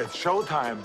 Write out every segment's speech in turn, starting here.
It's showtime.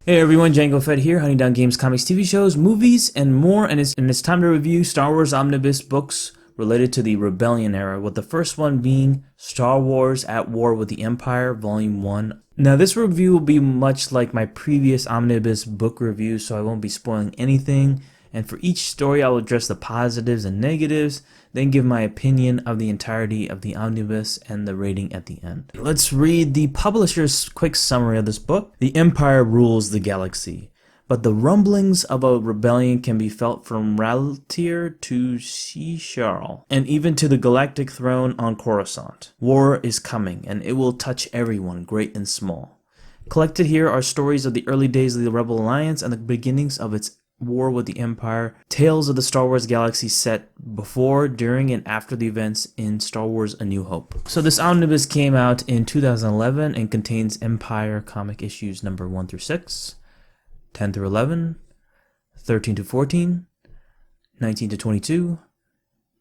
Hey everyone, Django Fett here, hunting down games, comics, TV shows, movies, and more, and it's time to review Star Wars Omnibus books related to the Rebellion era, with the first one being Star Wars at War with the Empire, Volume 1. Now this review will be much like my previous Omnibus book review, so I won't be spoiling anything, and for each story I will address the positives and negatives, then give my opinion of the entirety of the Omnibus and the rating at the end. Let's read the publisher's quick summary of this book. The Empire rules the galaxy, but the rumblings of a rebellion can be felt from Raltier to Shisharal, and even to the galactic throne on Coruscant. War is coming, and it will touch everyone, great and small. Collected here are stories of the early days of the Rebel Alliance and the beginnings of its war with the Empire, tales of the Star Wars galaxy set before, during, and after the events in Star Wars A New Hope. So this omnibus came out in 2011 and contains Empire comic issues number 1 through 6, 10 through 11, 13 to 14, 19 to 22,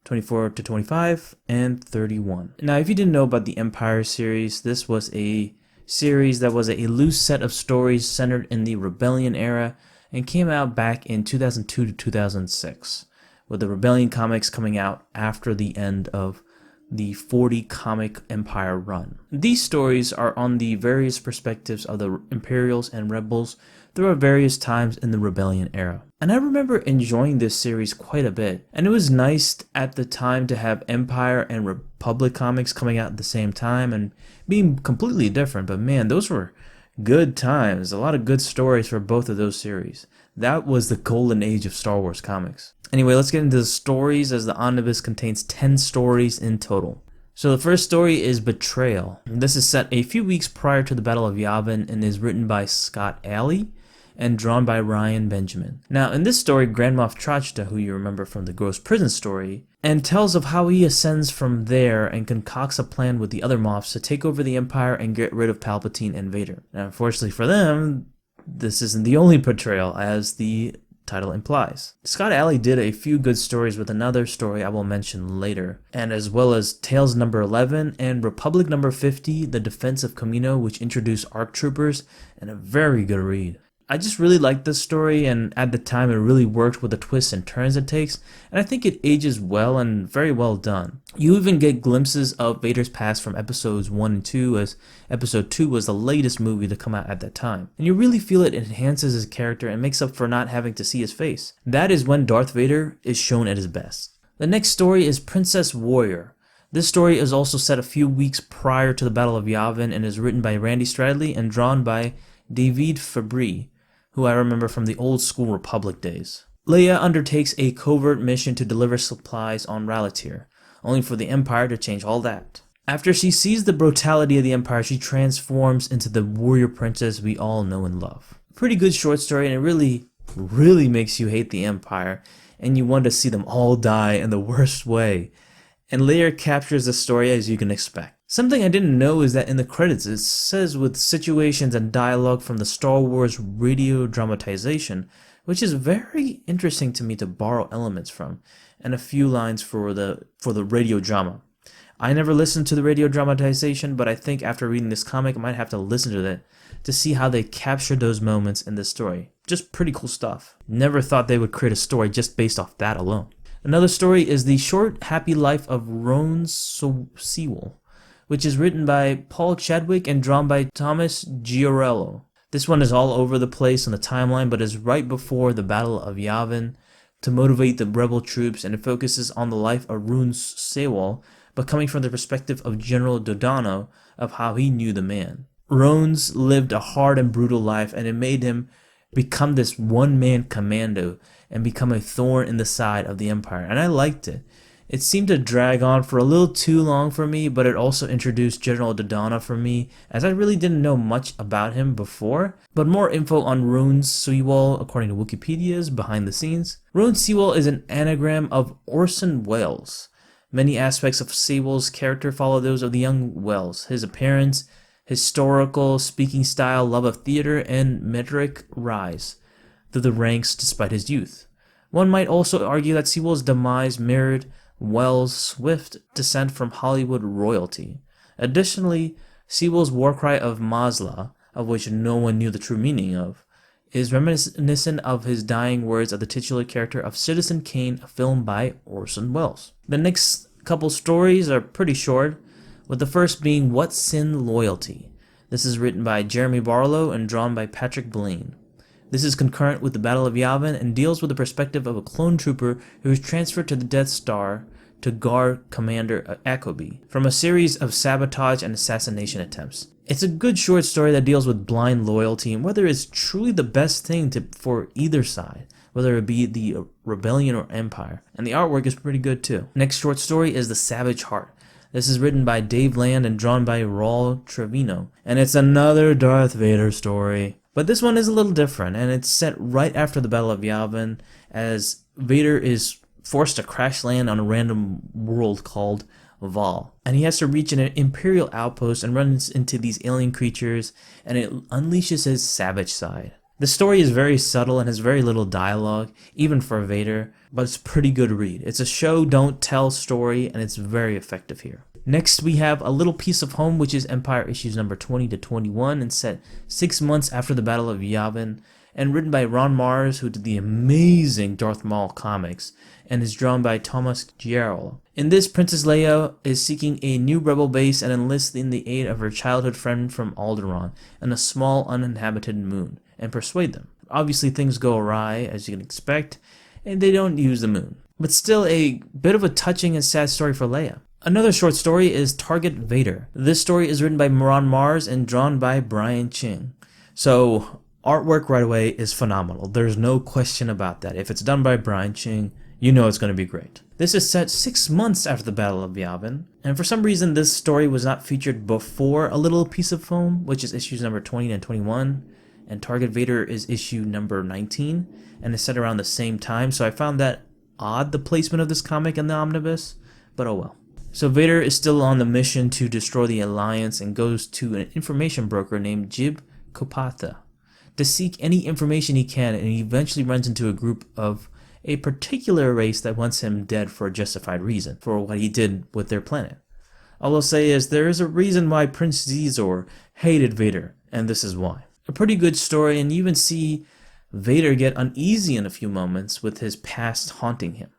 24 to 25, and 31. Now, if you didn't know about the Empire series, this was a series that was a loose set of stories centered in the Rebellion era and came out back in 2002 to 2006, with the Rebellion comics coming out after the end of the 40 comic Empire run. These stories are on the various perspectives of the Imperials and Rebels throughout various times in the Rebellion era. And I remember enjoying this series quite a bit, and it was nice at the time to have Empire and Republic comics coming out at the same time and being completely different, but man, those were good times. A lot of good stories for both of those series. That was the golden age of Star Wars comics. Anyway, let's get into the stories, as the omnibus contains 10 stories in total. So the first story is Betrayal. This is set a few weeks prior to the Battle of Yavin and is written by Scott Allie and drawn by Ryan Benjamin. Now, in this story, Grand Moff Trachta, who you remember from the Gross Prison story, and tells of how he ascends from there and concocts a plan with the other Moffs to take over the Empire and get rid of Palpatine and Vader. Now, unfortunately for them, this isn't the only betrayal, as the title implies. Scott Allie did a few good stories with another story I will mention later, and as well as Tales number 11 and Republic number 50, The Defense of Kamino, which introduced ARC troopers, and a very good read. I just really liked this story, and at the time it really worked with the twists and turns it takes, and I think it ages well and very well done. You even get glimpses of Vader's past from episodes 1 and 2, as episode 2 was the latest movie to come out at that time. And you really feel it enhances his character and makes up for not having to see his face. That is when Darth Vader is shown at his best. The next story is Princess Warrior. This story is also set a few weeks prior to the Battle of Yavin and is written by Randy Stradley and drawn by David Fabry, who I remember from the old school Republic days. Leia undertakes a covert mission to deliver supplies on Raltier, only for the Empire to change all that. After she sees the brutality of the Empire, she transforms into the warrior princess we all know and love. Pretty good short story, and it really makes you hate the Empire, and you want to see them all die in the worst way. And Leia captures the story as you can expect. Something I didn't know is that in the credits it says with situations and dialogue from the Star Wars radio dramatization, which is very interesting to me to borrow elements from, and a few lines for the radio drama. I never listened to the radio dramatization, but I think after reading this comic I might have to listen to it to see how they captured those moments in this story. Just pretty cool stuff. Never thought they would create a story just based off that alone. Another story is The Short Happy Life of Roan Sewell, which is written by Paul Chadwick and drawn by Thomas Giorello. This one is all over the place on the timeline, but is right before the Battle of Yavin to motivate the rebel troops, and it focuses on the life of Roan Sewell, but coming from the perspective of General Dodano of how he knew the man. Roan's lived a hard and brutal life, and it made him become this one-man commando and become a thorn in the side of the Empire, and I liked it. It seemed to drag on for a little too long for me, but it also introduced General Dodana for me, as I really didn't know much about him before. But more info on Roan Sewell, according to Wikipedia's behind the scenes. Roan Sewell is an anagram of Orson Welles. Many aspects of Sewell's character follow those of the young Welles: his appearance, historical speaking style, love of theater, and metric rise through the ranks despite his youth. One might also argue that Sewell's demise mirrored Wells' swift descent from Hollywood royalty. Additionally, Sewell's war cry of Mazla, of which no one knew the true meaning of, is reminiscent of his dying words of the titular character of Citizen Kane, a film by Orson Welles. The next couple stories are pretty short, with the first being What Sin Loyalty. This is written by Jeremy Barlow and drawn by Patrick Blaine. This is concurrent with the Battle of Yavin and deals with the perspective of a clone trooper who is transferred to the Death Star to guard Commander Akobi from a series of sabotage and assassination attempts. It's a good short story that deals with blind loyalty and whether it's truly the best thing for either side, whether it be the rebellion or empire. And the artwork is pretty good too. Next short story is The Savage Heart. This is written by Dave Land and drawn by Raul Trevino. And it's another Darth Vader story. But this one is a little different, and it's set right after the Battle of Yavin, as Vader is forced to crash land on a random world called Val. And he has to reach an Imperial outpost and runs into these alien creatures, and it unleashes his savage side. The story is very subtle and has very little dialogue, even for Vader, but it's a pretty good read. It's a show don't tell story, and it's very effective here. Next, we have A Little Piece of Home, which is Empire issues number 20 to 21 and set 6 months after the Battle of Yavin, and written by Ron Mars, who did the amazing Darth Maul comics, and is drawn by Thomas Giero. In this, Princess Leia is seeking a new rebel base and enlists in the aid of her childhood friend from Alderaan and a small uninhabited moon, and persuade them. Obviously, things go awry, as you can expect, and they don't use the moon. But still, a bit of a touching and sad story for Leia. Another short story is Target Vader. This story is written by Ron Mars and drawn by Brian Ching. So, artwork right away is phenomenal. There's no question about that. If it's done by Brian Ching, you know it's going to be great. This is set 6 months after the Battle of Yavin, and for some reason this story was not featured before A Little Piece of Foam, which is issues number 20 and 21, and Target Vader is issue number 19, and is set around the same time, so I found that odd, the placement of this comic in the Omnibus, but oh well. So Vader is still on the mission to destroy the Alliance and goes to an information broker named Jib Kopatha to seek any information he can, and he eventually runs into a group of a particular race that wants him dead for a justified reason for what he did with their planet. All I'll say is there is a reason why Prince Zizor hated Vader, and this is why. A pretty good story, and you even see Vader get uneasy in a few moments with his past haunting him.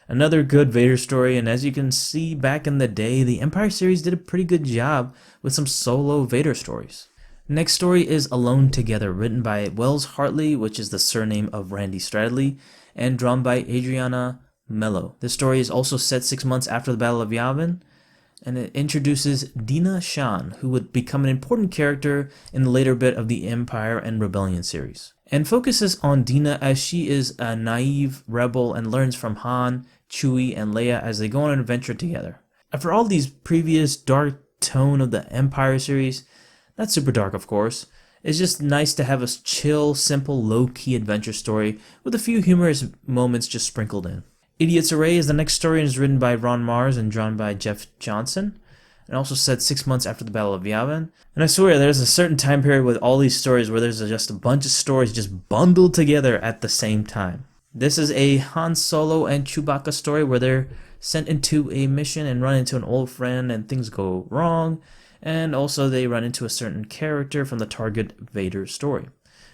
Another good Vader story, and as you can see back in the day, the Empire series did a pretty good job with some solo Vader stories. Next story is Alone Together, written by Wells Hartley, which is the surname of Randy Stradley, and drawn by Adriana Mello. This story is also set 6 months after the Battle of Yavin, and it introduces Dina Shan, who would become an important character in the later bit of the Empire and Rebellion series, and focuses on Dina as she is a naive rebel and learns from Han, Chewie, and Leia as they go on an adventure together. After all these previous dark tone of the Empire series, not super dark of course, it's just nice to have a chill, simple, low-key adventure story with a few humorous moments just sprinkled in. Idiot's Array is the next story and is written by Ron Mars and drawn by Jeff Johnson, and also set 6 months after the Battle of Yavin. And I swear, there's a certain time period with all these stories where there's just a bunch of stories just bundled together at the same time. This is a Han Solo and Chewbacca story where they're sent into a mission and run into an old friend and things go wrong, and also they run into a certain character from the Target Vader story.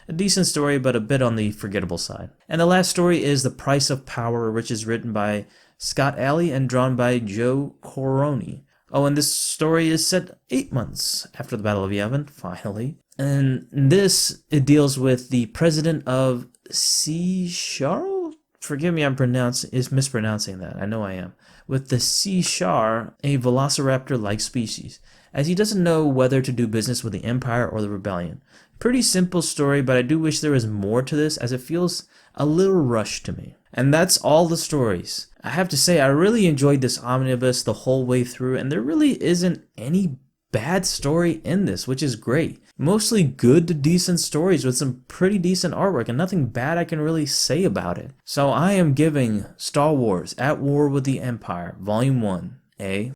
A decent story, but a bit on the forgettable side. And the last story is The Price of Power, which is written by Scott Alley and drawn by Joe Coroni. Oh, and this story is set 8 months after the Battle of Yavin, finally. And this, it deals with the president of Seashar? Forgive me, I'm mispronouncing that. I know I am. With the Seashar, a velociraptor-like species, as he doesn't know whether to do business with the Empire or the Rebellion. Pretty simple story, but I do wish there was more to this, as it feels a little rushed to me. And that's all the stories. I have to say, I really enjoyed this omnibus the whole way through, and there really isn't any bad story in this, which is great. Mostly good to decent stories with some pretty decent artwork, and nothing bad I can really say about it. So I am giving Star Wars At War with the Empire, Volume 1, A.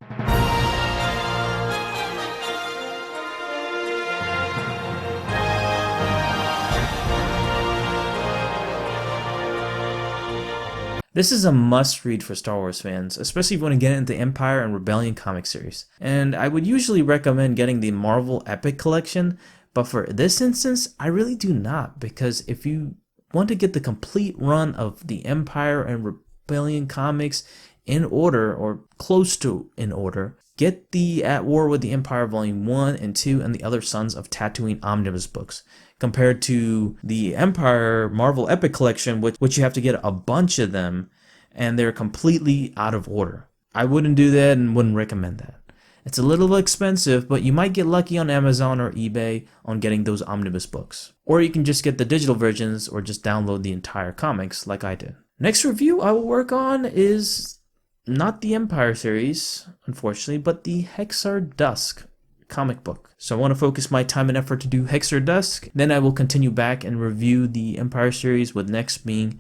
This is a must-read for Star Wars fans, especially if you want to get into Empire and Rebellion comic series. And I would usually recommend getting the Marvel Epic Collection, but for this instance, I really do not, because if you want to get the complete run of the Empire and Rebellion comics in order, or close to in order, get the At War with the Empire Volume 1 and 2 and the Other Sons of Tatooine Omnibus books, compared to the Empire Marvel Epic Collection, which you have to get a bunch of them, and they're completely out of order. I wouldn't do that and wouldn't recommend that. It's a little expensive, but you might get lucky on Amazon or eBay on getting those omnibus books. Or you can just get the digital versions or just download the entire comics like I did. Next review I will work on is not the Empire series, unfortunately, but the Hexar Dusk comic book. So I want to focus my time and effort to do Hexar Dusk. Then I will continue back and review the Empire series, with next being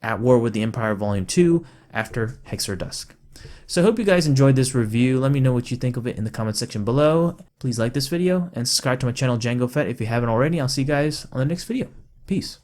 At War with the Empire Volume 2 after Hexar Dusk. So I hope you guys enjoyed this review. Let me know what you think of it in the comment section below. Please like this video and subscribe to my channel Django Fett if you haven't already. I'll see you guys on the next video. Peace.